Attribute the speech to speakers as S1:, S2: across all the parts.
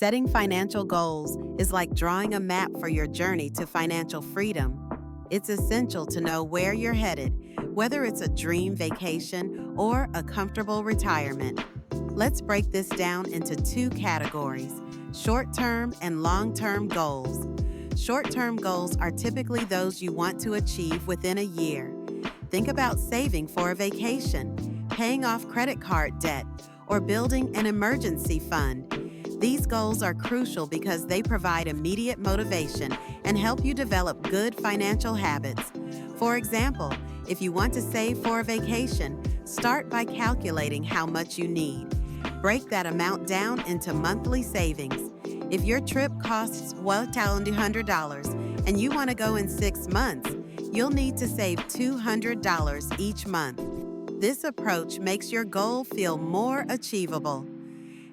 S1: Setting financial goals is like drawing a map for your journey to financial freedom. It's essential to know where you're headed, whether it's a dream vacation or a comfortable retirement. Let's break this down into two categories: short-term and long-term goals. Short-term goals are typically those you want to achieve within a year. Think about saving for a vacation, paying off credit card debt, or building an emergency fund. These goals are crucial because they provide immediate motivation and help you develop good financial habits. For example, if you want to save for a vacation, start by calculating how much you need. Break that amount down into monthly savings. If your trip costs $1,200 and you want to go in 6 months, you'll need to save $200 each month. This approach makes your goal feel more achievable.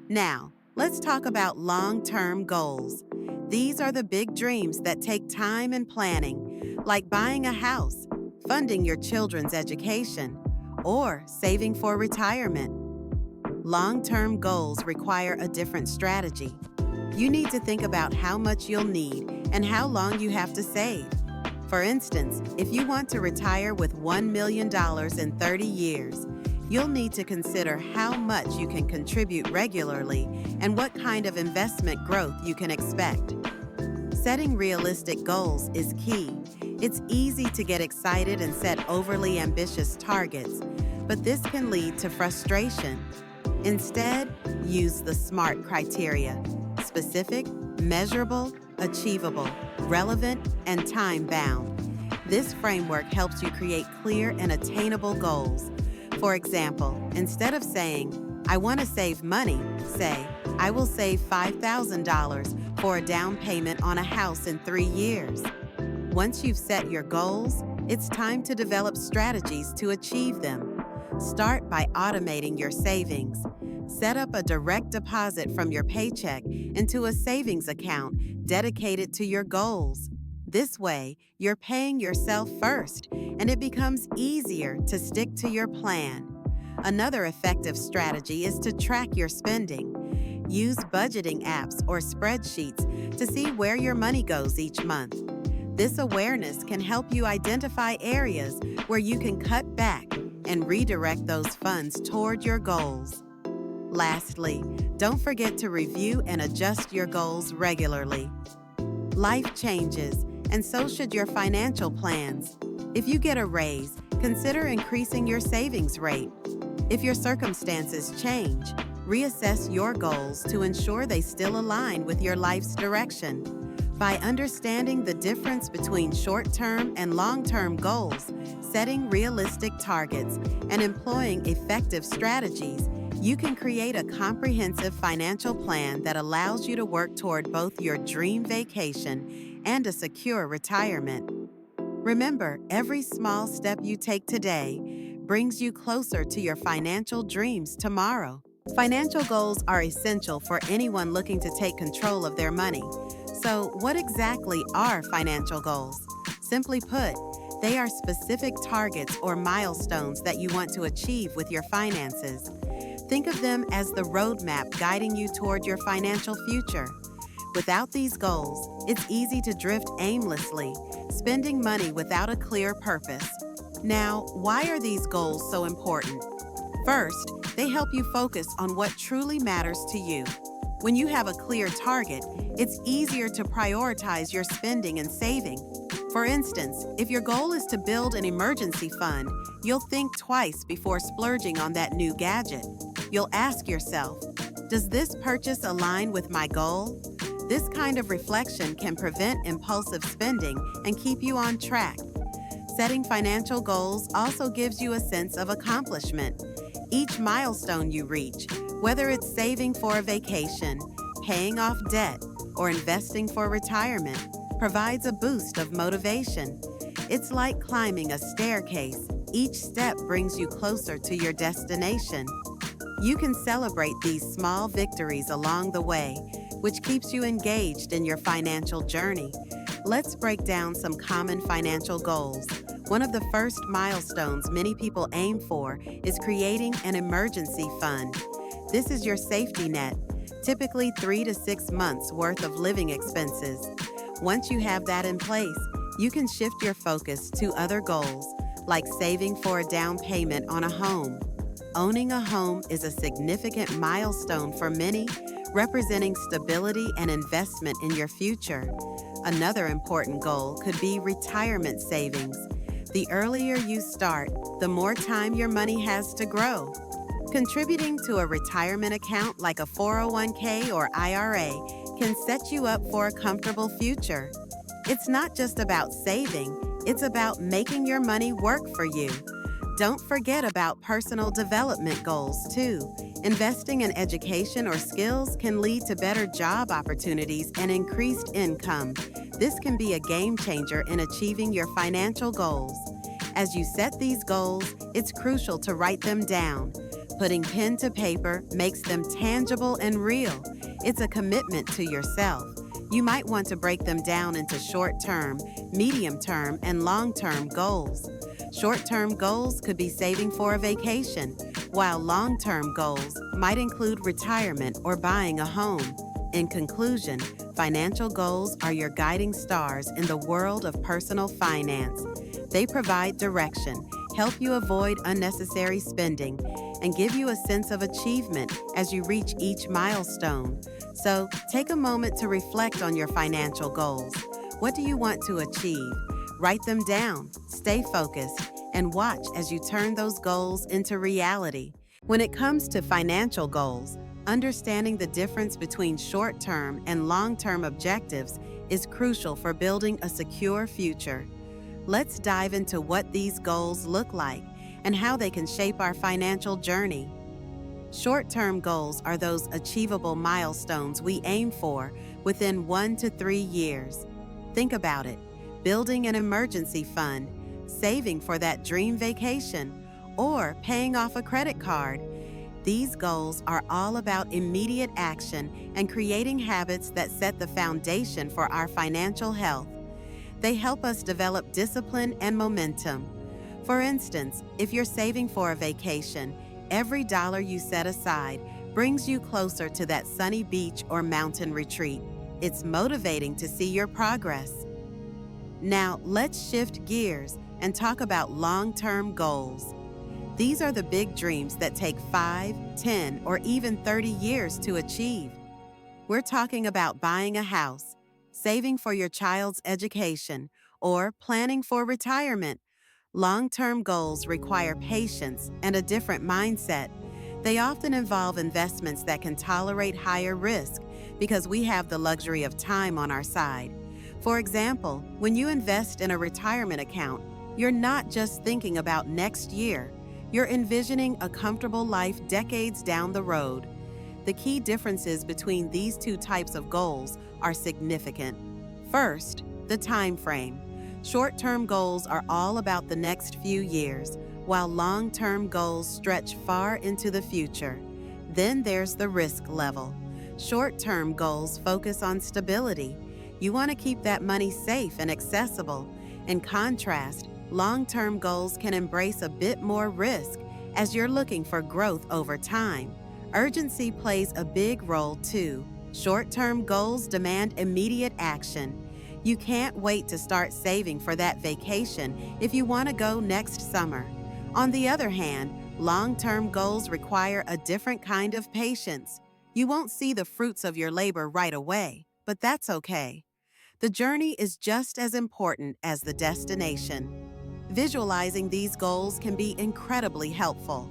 S1: Now, let's talk about long-term goals. These are the big dreams that take time and planning, like buying a house, funding your children's education, or saving for retirement. Long-term goals require a different strategy. You need to think about how much you'll need and how long you have to save. For instance, if you want to retire with $1 million in 30 years, you'll need to consider how much you can contribute regularly and what kind of investment growth you can expect. Setting realistic goals is key. It's easy to get excited and set overly ambitious targets, but this can lead to frustration. Instead, use the SMART criteria: specific, measurable, achievable, relevant, and time-bound. This framework helps you create clear and attainable goals. For example, instead of saying, "I want to save money," say, "I will save $5,000 for a down payment on a house in 3 years." Once you've set your goals, it's time to develop strategies to achieve them. Start by automating your savings. Set up a direct deposit from your paycheck into a savings account dedicated to your goals. This way, you're paying yourself first, and it becomes easier to stick to your plan. Another effective strategy is to track your spending. Use budgeting apps or spreadsheets to see where your money goes each month. This awareness can help you identify areas where you can cut back and redirect those funds toward your goals. Lastly, don't forget to review and adjust your goals regularly. Life changes, and so should your financial plans. If you get a raise, consider increasing your savings rate. If your circumstances change, reassess your goals to ensure they still align with your life's direction. By understanding the difference between short-term and long-term goals, setting realistic targets, and employing effective strategies, you can create a comprehensive financial plan that allows you to work toward both your dream vacation and a secure retirement. Remember, every small step you take today brings you closer to your financial dreams tomorrow. Financial goals are essential for anyone looking to take control of their money. So, what exactly are financial goals? Simply put, they are specific targets or milestones that you want to achieve with your finances. Think of them as the roadmap guiding you toward your financial future. Without these goals, it's easy to drift aimlessly, spending money without a clear purpose. Now, why are these goals so important? First, they help you focus on what truly matters to you. When you have a clear target, it's easier to prioritize your spending and saving. For instance, if your goal is to build an emergency fund, you'll think twice before splurging on that new gadget. You'll ask yourself, does this purchase align with my goal? This kind of reflection can prevent impulsive spending and keep you on track. Setting financial goals also gives you a sense of accomplishment. Each milestone you reach, whether it's saving for a vacation, paying off debt, or investing for retirement, provides a boost of motivation. It's like climbing a staircase. Each step brings you closer to your destination. You can celebrate these small victories along the way, which keeps you engaged in your financial journey. Let's break down some common financial goals. One of the first milestones many people aim for is creating an emergency fund. This is your safety net. typically 3 to 6 months worth of living expenses. Once you have that in place, you can shift your focus to other goals, like saving for a down payment on a home. Owning a home is a significant milestone for many, representing stability and investment in your future. Another important goal could be retirement savings. The earlier you start, the more time your money has to grow. Contributing to a retirement account like a 401k or IRA can set you up for a comfortable future. It's not just about saving, it's about making your money work for you. Don't forget about personal development goals, too. Investing in education or skills can lead to better job opportunities and increased income. This can be a game changer in achieving your financial goals. As you set these goals, it's crucial to write them down. Putting pen to paper makes them tangible and real. It's a commitment to yourself. You might want to break them down into short-term, medium-term, and long-term goals. Short-term goals could be saving for a vacation, while long-term goals might include retirement or buying a home. In conclusion, financial goals are your guiding stars in the world of personal finance. They provide direction, help you avoid unnecessary spending, and give you a sense of achievement as you reach each milestone. So, take a moment to reflect on your financial goals. What do you want to achieve? Write them down, stay focused, and watch as you turn those goals into reality. When it comes to financial goals, understanding the difference between short-term and long-term objectives is crucial for building a secure future. Let's dive into what these goals look like and how they can shape our financial journey. Short-term goals are those achievable milestones we aim for within 1 to 3 years. Think about it: building an emergency fund, saving for that dream vacation, or paying off a credit card. These goals are all about immediate action and creating habits that set the foundation for our financial health. They help us develop discipline and momentum. For instance, if you're saving for a vacation, every dollar you set aside brings you closer to that sunny beach or mountain retreat. It's motivating to see your progress. Now, let's shift gears and talk about long-term goals. These are the big dreams that take 5, 10, or even 30 years to achieve. We're talking about buying a house, saving for your child's education, or planning for retirement. Long-term goals require patience and a different mindset. They often involve investments that can tolerate higher risk because we have the luxury of time on our side. For example, when you invest in a retirement account, you're not just thinking about next year. You're envisioning a comfortable life decades down the road. The key differences between these two types of goals are significant. First, the time frame. Short-term goals are all about the next few years, while long-term goals stretch far into the future. Then there's the risk level. Short-term goals focus on stability. You want to keep that money safe and accessible. In contrast, long-term goals can embrace a bit more risk as you're looking for growth over time. Urgency plays a big role too. Short-term goals demand immediate action. You can't wait to start saving for that vacation if you want to go next summer. On the other hand, long-term goals require a different kind of patience. You won't see the fruits of your labor right away, but that's okay. The journey is just as important as the destination. Visualizing these goals can be incredibly helpful.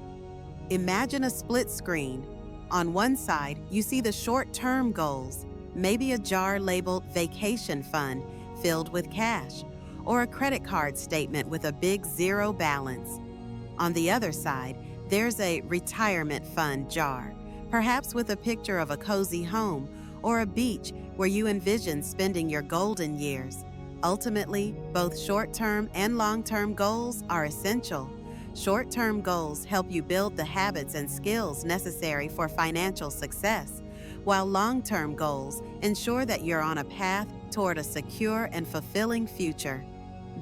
S1: Imagine a split screen. On one side, you see the short-term goals, maybe a jar labeled vacation fund filled with cash, or a credit card statement with a big zero balance. On the other side, there's a retirement fund jar, perhaps with a picture of a cozy home or a beach where you envision spending your golden years. Ultimately, both short-term and long-term goals are essential. Short-term goals help you build the habits and skills necessary for financial success, while long-term goals ensure that you're on a path toward a secure and fulfilling future.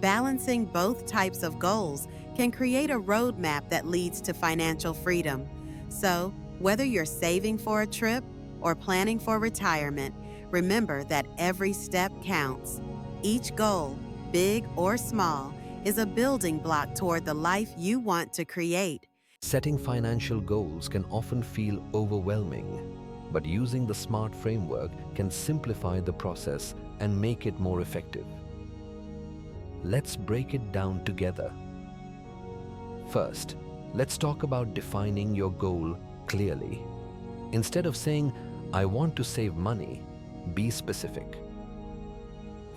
S1: Balancing both types of goals can create a roadmap that leads to financial freedom. So, whether you're saving for a trip or planning for retirement, remember that every step counts. Each goal, big or small, is a building block toward the life you want to create.
S2: Setting financial goals can often feel overwhelming, but using the SMART framework can simplify the process and make it more effective. Let's break it down together. First, let's talk about defining your goal clearly. Instead of saying, "I want to save money," be specific.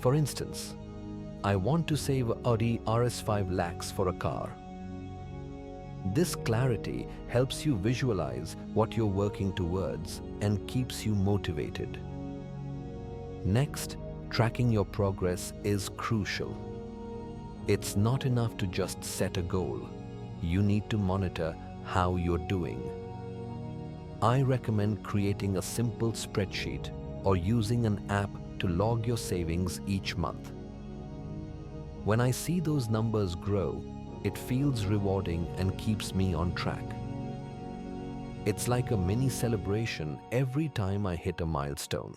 S2: For instance, "I want to save Audi RS5 lakhs for a car." This clarity helps you visualize what you're working towards and keeps you motivated. Next, tracking your progress is crucial. It's not enough to just set a goal. You need to monitor how you're doing. I recommend creating a simple spreadsheet or using an app to log your savings each month. When I see those numbers grow, it feels rewarding and keeps me on track. It's like a mini celebration every time I hit a milestone.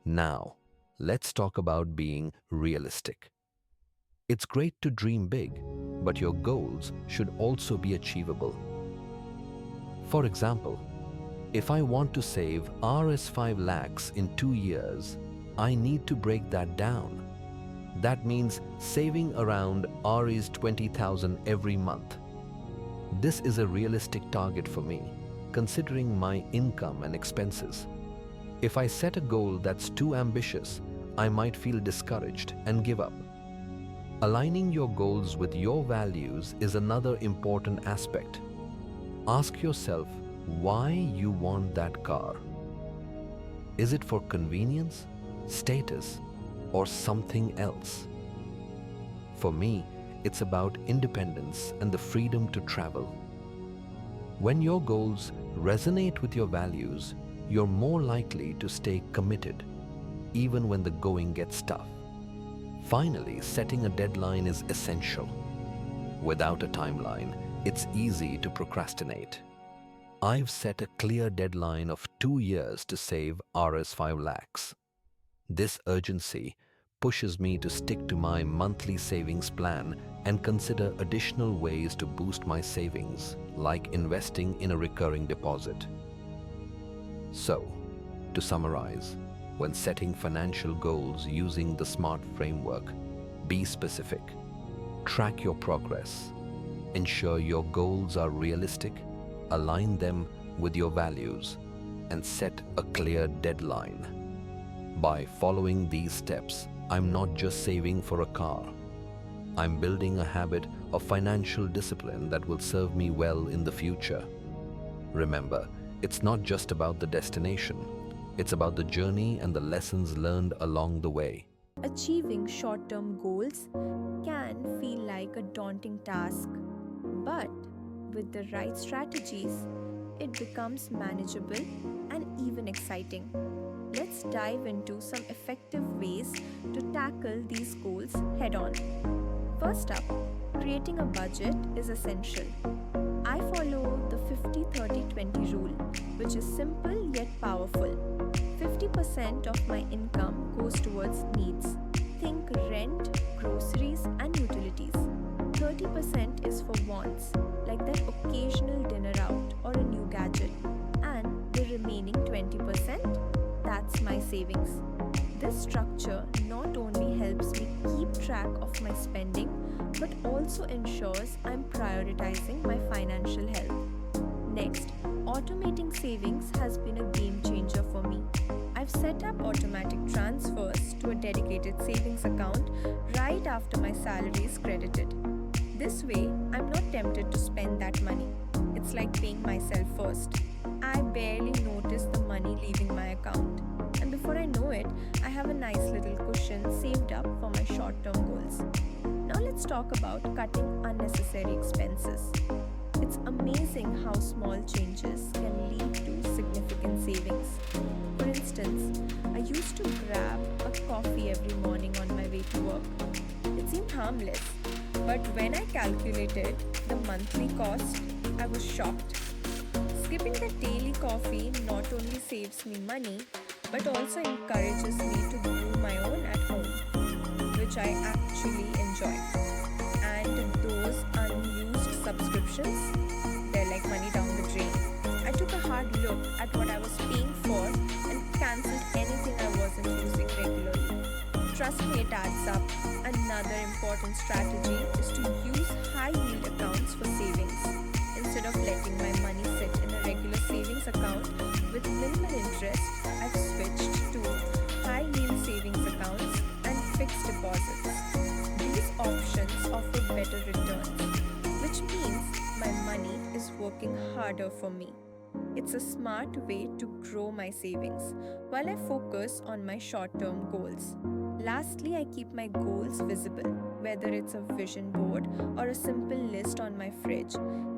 S2: Now, let's talk about being realistic. It's great to dream big, but your goals should also be achievable. For example, if I want to save RS5 lakhs in 2 years, I need to break that down. That means saving around Rs 20,000 every month. This is a realistic target for me, considering my income and expenses. If I set a goal that's too ambitious, I might feel discouraged and give up. Aligning your goals with your values is another important aspect. Ask yourself why you want that car. Is it for convenience, status, or something else? For me, it's about independence and the freedom to travel. When your goals resonate with your values, you're more likely to stay committed, even when the going gets tough. Finally, setting a deadline is essential. Without a timeline, it's easy to procrastinate. I've set a clear deadline of 2 years to save Rs5 lakhs. This urgency pushes me to stick to my monthly savings plan and consider additional ways to boost my savings, like investing in a recurring deposit. So, to summarize, when setting financial goals using the SMART framework, be specific, track your progress, ensure your goals are realistic, align them with your values, and set a clear deadline. By following these steps, I'm not just saving for a car. I'm building a habit of financial discipline that will serve me well in the future. Remember, it's not just about the destination. It's about the journey and the lessons learned along the way.
S3: Achieving short-term goals can feel like a daunting task, but with the right strategies, it becomes manageable and even exciting. Let's dive into some effective ways to tackle these goals head-on. First up, creating a budget is essential. I follow the 50-30-20 rule, which is simple yet powerful. 50% of my income goes towards needs. Think rent, groceries, and utilities. 30% is for wants, like that occasional dinner out or a new gadget. And the remaining 20%, that's my savings. This structure not only helps me keep track of my spending, but also ensures I'm prioritizing my financial health. Next, automating savings has been a game changer for me. I've set up automatic transfers to a dedicated savings account right after my salary is credited. This way, I'm not tempted to spend that money. It's like paying myself first. I barely notice the money leaving my account. And before I know it, I have a nice little cushion saved up for my short-term goals. Now let's talk about cutting unnecessary expenses. It's amazing how small changes can lead to significant savings. For instance, I used to grab a coffee every morning on my way to work. It seemed harmless, but when I calculated the monthly cost, I was shocked. Skipping the daily coffee not only saves me money but also encourages me to brew my own at home, which I actually enjoy. And those unused subscriptions, they're like money down the drain. I took a hard look at what I was paying for and cancelled anything I wasn't using regularly. Trust me, it adds up. Another important strategy is to use high yield accounts for savings. Instead of letting my money sit in a regular savings account with minimal interest, I've switched to high yield savings accounts and fixed deposits. These options offer better returns, which means my money is working harder for me. It's a smart way to grow my savings while I focus on my short term goals. Lastly, I keep my goals visible, whether it's a vision board or a simple list on my fridge.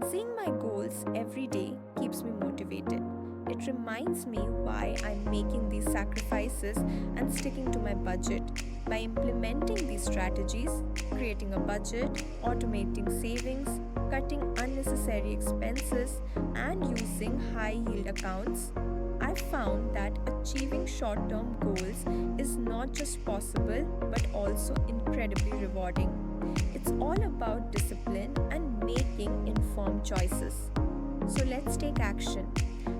S3: Seeing my goals every day keeps me motivated. It reminds me why I'm making these sacrifices and sticking to my budget. By implementing these strategies, creating a budget, automating savings, cutting unnecessary expenses, and using high yield accounts, I've found that achieving short term goals is not just possible but also incredibly rewarding. It's all about discipline and making informed choices. So let's take action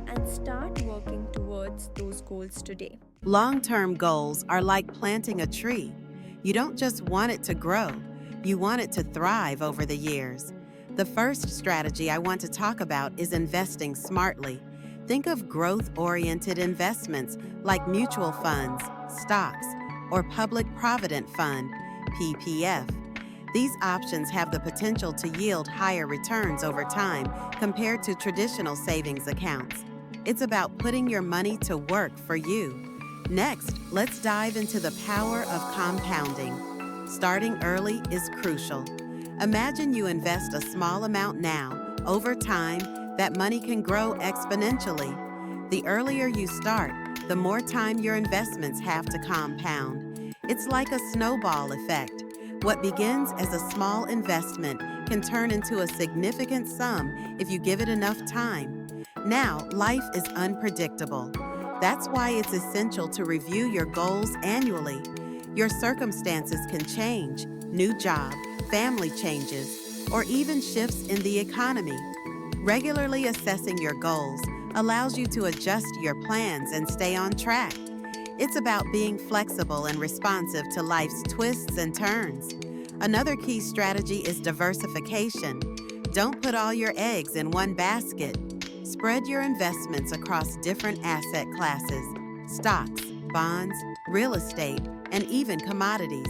S3: and start working towards those goals today.
S1: Long-term goals are like planting a tree. You don't just want it to grow, you want it to thrive over the years. The first strategy I want to talk about is investing smartly. Think of growth-oriented investments like mutual funds, stocks, or Public Provident Fund, PPF. These options have the potential to yield higher returns over time compared to traditional savings accounts. It's about putting your money to work for you. Next, let's dive into the power of compounding. Starting early is crucial. Imagine you invest a small amount now. Over time, that money can grow exponentially. The earlier you start, the more time your investments have to compound. It's like a snowball effect. What begins as a small investment can turn into a significant sum if you give it enough time. Now, life is unpredictable. That's why it's essential to review your goals annually. Your circumstances can change, new job, family changes, or even shifts in the economy. Regularly assessing your goals allows you to adjust your plans and stay on track. It's about being flexible and responsive to life's twists and turns. Another key strategy is diversification. Don't put all your eggs in one basket. Spread your investments across different asset classes: stocks, bonds, real estate, and even commodities.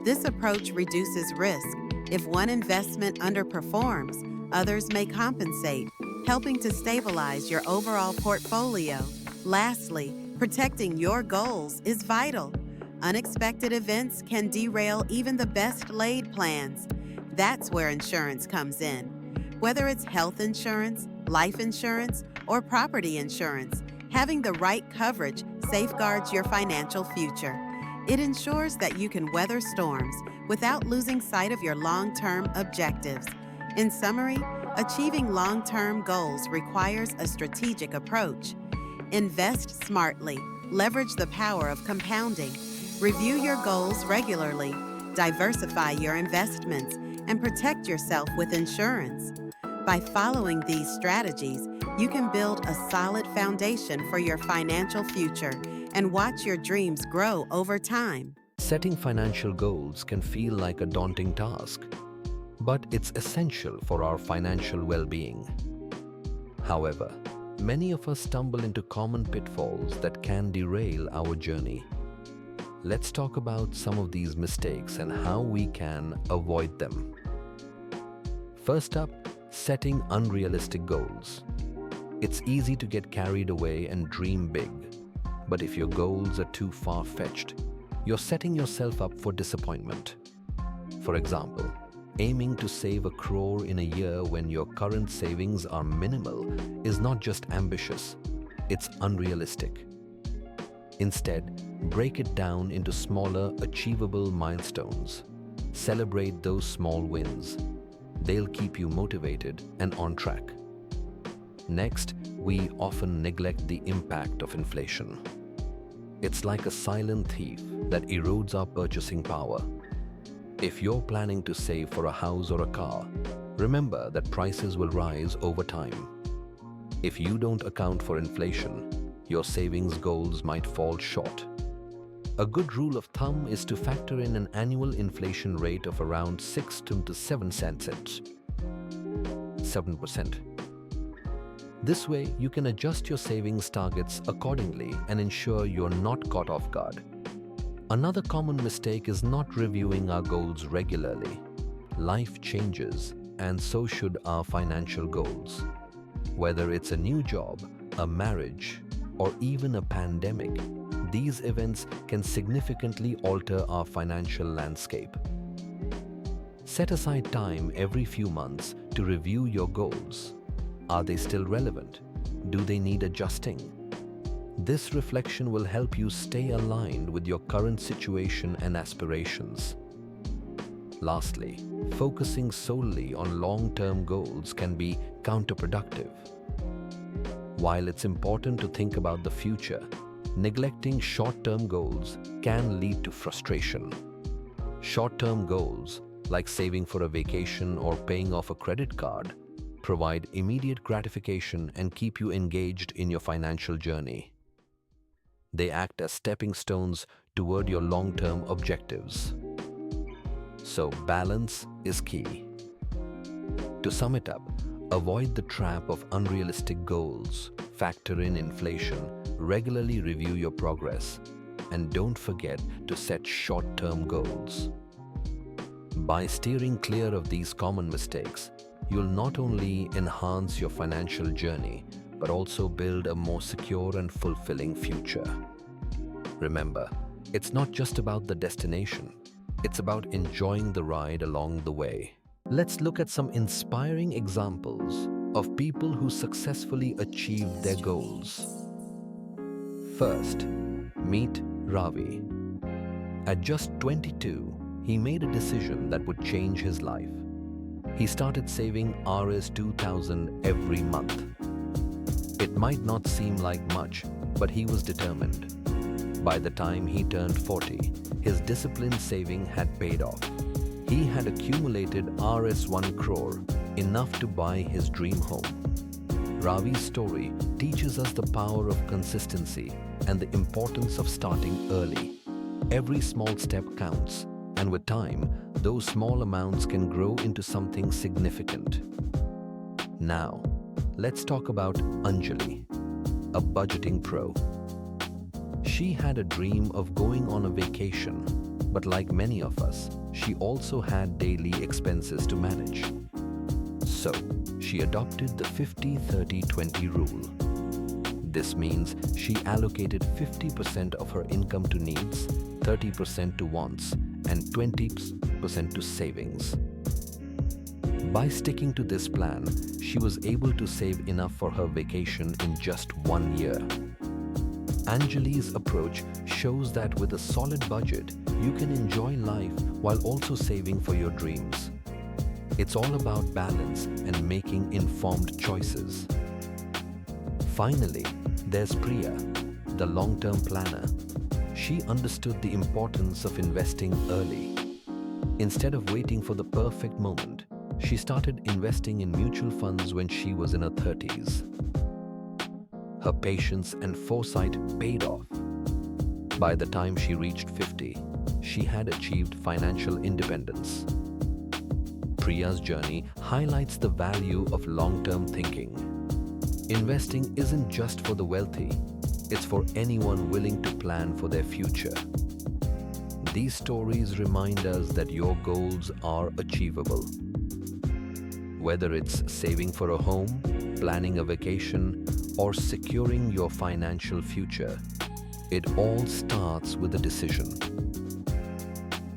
S1: This approach reduces risk. If one investment underperforms, others may compensate, helping to stabilize your overall portfolio. Lastly, protecting your goals is vital. Unexpected events can derail even the best laid plans. That's where insurance comes in. Whether it's health insurance, life insurance, or property insurance, having the right coverage safeguards your financial future. It ensures that you can weather storms without losing sight of your long-term objectives. In summary, achieving long-term goals requires a strategic approach. Invest smartly, leverage the power of compounding, review your goals regularly, diversify your investments, and protect yourself with insurance. By following these strategies, you can build a solid foundation for your financial future and watch your dreams grow over time.
S2: Setting financial goals can feel like a daunting task, but it's essential for our financial well-being. However, many of us stumble into common pitfalls that can derail our journey. Let's talk about some of these mistakes and how we can avoid them. First up, setting unrealistic goals. It's easy to get carried away and dream big, but if your goals are too far-fetched, you're setting yourself up for disappointment. For example, aiming to save 1 crore in a year when your current savings are minimal is not just ambitious, it's unrealistic. Instead, break it down into smaller, achievable milestones. Celebrate those small wins. They'll keep you motivated and on track. Next, we often neglect the impact of inflation. It's like a silent thief that erodes our purchasing power. If you're planning to save for a house or a car, remember that prices will rise over time. If you don't account for inflation, your savings goals might fall short. A good rule of thumb is to factor in an annual inflation rate of around 6 to 7 cents. 7%. This way, you can adjust your savings targets accordingly and ensure you're not caught off guard. Another common mistake is not reviewing our goals regularly. Life changes, and so should our financial goals. Whether it's a new job, a marriage, or even a pandemic, these events can significantly alter our financial landscape. Set aside time every few months to review your goals. Are they still relevant? Do they need adjusting? This reflection will help you stay aligned with your current situation and aspirations. Lastly, focusing solely on long-term goals can be counterproductive. While it's important to think about the future, neglecting short-term goals can lead to frustration. Short-term goals, like saving for a vacation or paying off a credit card, provide immediate gratification and keep you engaged in your financial journey. They act as stepping stones toward your long-term objectives. So balance is key. To sum it up, avoid the trap of unrealistic goals, factor in inflation, regularly review your progress, and don't forget to set short-term goals. By steering clear of these common mistakes, you'll not only enhance your financial journey, but also build a more secure and fulfilling future. Remember, it's not just about the destination, it's about enjoying the ride along the way. Let's look at some inspiring examples of people who successfully achieved their goals. First, meet Ravi. At just 22, he made a decision that would change his life. He started saving Rs 2,000 every month. It might not seem like much, but he was determined. By the time he turned 40, his disciplined saving had paid off. He had accumulated Rs 1 crore, enough to buy his dream home. Ravi's story teaches us the power of consistency and the importance of starting early. Every small step counts, and with time, those small amounts can grow into something significant. Now, let's talk about Anjali, a budgeting pro. She had a dream of going on a vacation, but like many of us, she also had daily expenses to manage. So, she adopted the 50-30-20 rule. This means she allocated 50% of her income to needs, 30% to wants, and 20% to savings. By sticking to this plan, she was able to save enough for her vacation in just 1 year. Anjali's approach shows that with a solid budget, you can enjoy life while also saving for your dreams. It's all about balance and making informed choices. Finally, there's Priya, the long-term planner. She understood the importance of investing early. Instead of waiting for the perfect moment, she started investing in mutual funds when she was in her 30s. Her patience and foresight paid off. By the time she reached 50, she had achieved financial independence. Priya's journey highlights the value of long-term thinking. Investing isn't just for the wealthy, it's for anyone willing to plan for their future. These stories remind us that your goals are achievable. Whether it's saving for a home, planning a vacation, or securing your financial future, it all starts with a decision.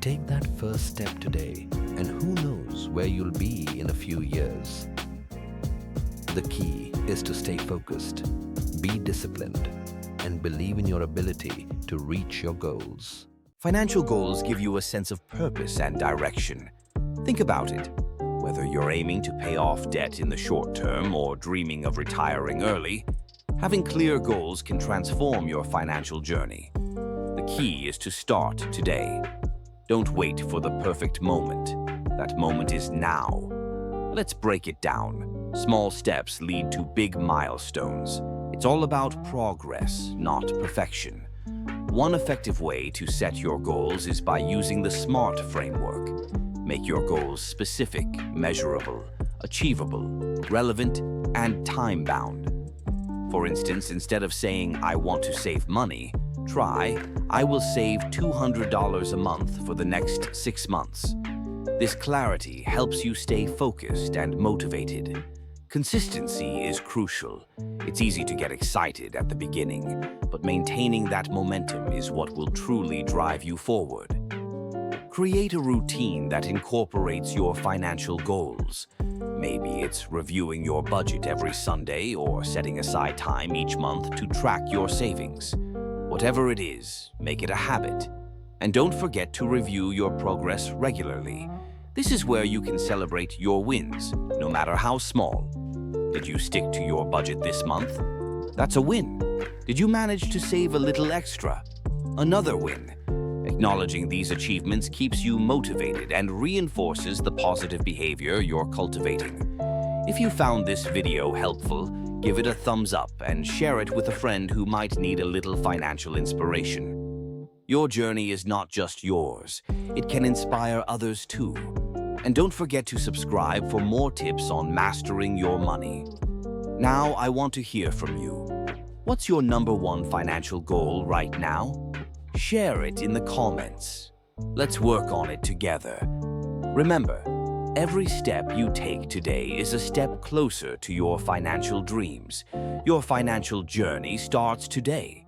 S2: Take that first step today, and who knows where you'll be in a few years. The key is to stay focused, be disciplined, and believe in your ability to reach your goals.
S4: Financial goals give you a sense of purpose and direction. Think about it. Whether you're aiming to pay off debt in the short term or dreaming of retiring early, Having clear goals can transform your financial journey. The key is to start today. Don't wait for the perfect moment. That moment is now. Let's break it down. Small steps lead to big milestones. It's all about progress, not perfection. One effective way to set your goals is by using the SMART framework. Make your goals specific, measurable, achievable, relevant, and time-bound. For instance, instead of saying, "I want to save money," try, "I will save $200 a month for the next 6 months." This clarity helps you stay focused and motivated. Consistency is crucial. It's easy to get excited at the beginning, but maintaining that momentum is what will truly drive you forward. Create a routine that incorporates your financial goals. Maybe it's reviewing your budget every Sunday or setting aside time each month to track your savings. Whatever it is, make it a habit. And don't forget to review your progress regularly. This is where you can celebrate your wins, no matter how small. Did you stick to your budget this month? That's a win. Did you manage to save a little extra? Another win. Acknowledging these achievements keeps you motivated and reinforces the positive behavior you're cultivating. If you found this video helpful, give it a thumbs up and share it with a friend who might need a little financial inspiration. Your journey is not just yours. It can inspire others too. And don't forget to subscribe for more tips on mastering your money. Now I want to hear from you. What's your #1 financial goal right now? Share it in the comments. Let's work on it together. Remember, every step you take today is a step closer to your financial dreams. Your financial journey starts today.